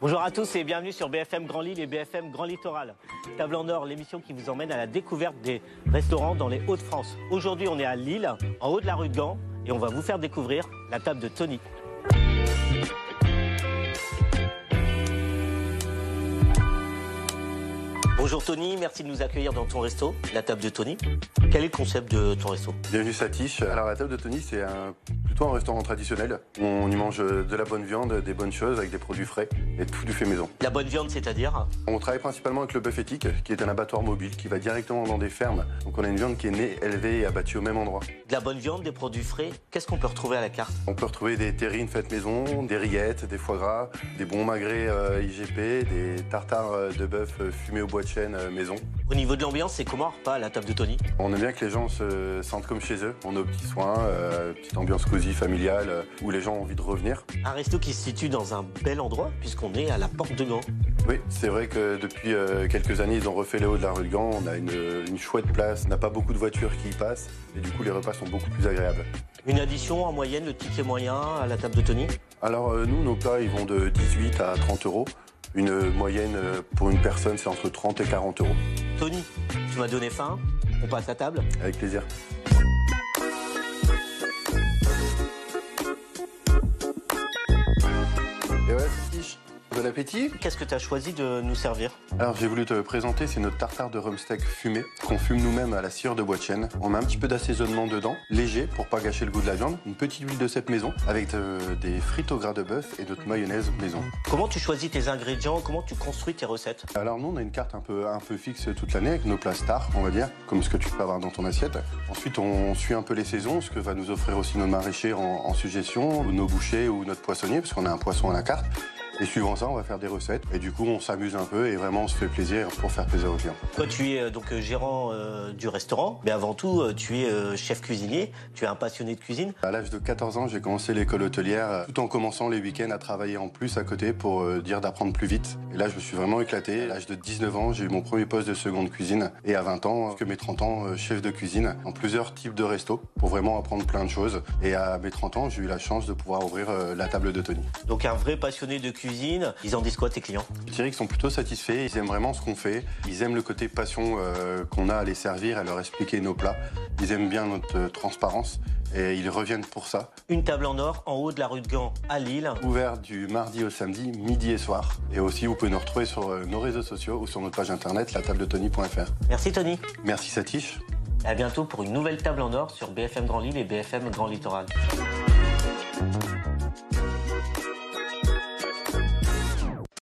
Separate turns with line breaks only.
Bonjour à tous et bienvenue sur BFM Grand Lille et BFM Grand Littoral. Table en or, l'émission qui vous emmène à la découverte des restaurants dans les Hauts-de-France. Aujourd'hui, on est à Lille, en haut de la rue de Gand, et on va vous faire découvrir la table de Tony. Bonjour Tony, merci de nous accueillir dans ton resto, la table de Tony. Quel est le concept de ton resto?
Bienvenue Satish. Alors la table de Tony, c'est plutôt un restaurant traditionnel. On y mange de la bonne viande, des bonnes choses avec des produits frais et tout du fait maison.
La bonne viande, c'est-à-dire?
On travaille principalement avec le bœuf éthique, qui est un abattoir mobile qui va directement dans des fermes. Donc on a une viande qui est née, élevée et abattue au même endroit.
De la bonne viande, des produits frais, qu'est-ce qu'on peut retrouver à la carte?
On peut retrouver des terrines faites maison, des rillettes, des foie gras, des bons magrets IGP, des tartares de bœuf fumés au bois de chêne maison.
Au niveau de l'ambiance, c'est comment un repas à la table de Tony?
On aime bien que les gens se sentent comme chez eux. On a aux petits soins, petite ambiance cosy, familiale, où les gens ont envie de revenir.
Un resto qui se situe dans un bel endroit, puisqu'on est à la porte de Gand.
Oui, c'est vrai que depuis quelques années, ils ont refait le haut de la rue de Gand. On a une chouette place, on n'a pas beaucoup de voitures qui y passent. Et du coup, les repas sont beaucoup plus agréables.
Une addition en moyenne, le ticket moyen à la table de Tony?
Alors nous, nos plats, ils vont de 18 à 30 euros. Une moyenne pour une personne, c'est entre 30 et 40 euros.
Tony, tu m'as donné faim, on passe à table?
Avec plaisir. Et ouais, Satish, bon appétit.
Qu'est-ce que tu as choisi de nous servir?
Alors j'ai voulu te présenter, c'est notre tartare de rumsteak fumé qu'on fume nous-mêmes à la sciure de bois de chêne. On met un petit peu d'assaisonnement dedans, léger pour pas gâcher le goût de la viande, une petite huile de cèpe maison avec des frites au gras de bœuf et notre mayonnaise maison.
Comment tu choisis tes ingrédients? Comment tu construis tes recettes?
Alors nous on a une carte un peu fixe toute l'année avec nos plats stars, on va dire, comme ce que tu peux avoir dans ton assiette. Ensuite on suit un peu les saisons, ce que va nous offrir aussi nos maraîchers en suggestion, ou nos bouchers ou notre poissonnier, parce qu'on a un poisson à la carte. Et suivant ça, on va faire des recettes. Et du coup, on s'amuse un peu et vraiment, on se fait plaisir pour faire plaisir aux clients.
Toi, tu es donc gérant du restaurant, mais avant tout, tu es chef cuisinier. Tu es un passionné de cuisine.
À l'âge de 14 ans, j'ai commencé l'école hôtelière, tout en commençant les week-ends à travailler en plus à côté pour dire d'apprendre plus vite. Et là, je me suis vraiment éclaté. À l'âge de 19 ans, j'ai eu mon premier poste de seconde cuisine. Et à 20 ans, jusqu'à mes 30 ans, chef de cuisine dans plusieurs types de restos pour vraiment apprendre plein de choses. Et à mes 30 ans, j'ai eu la chance de pouvoir ouvrir la table de Tony.
Donc un vrai passionné de cuisine. Ils en disent quoi, tes clients?
Je dirais qu'ils sont plutôt satisfaits, ils aiment vraiment ce qu'on fait, ils aiment le côté passion qu'on a à les servir, à leur expliquer nos plats, ils aiment bien notre transparence et ils reviennent pour ça.
Une table en or en haut de la rue de Gand à Lille.
Ouvert du mardi au samedi, midi et soir. Et aussi, vous pouvez nous retrouver sur nos réseaux sociaux ou sur notre page internet, latabletony.fr.
Merci Tony.
Merci Satish.
À bientôt pour une nouvelle table en or sur BFM Grand Lille et BFM Grand Littoral.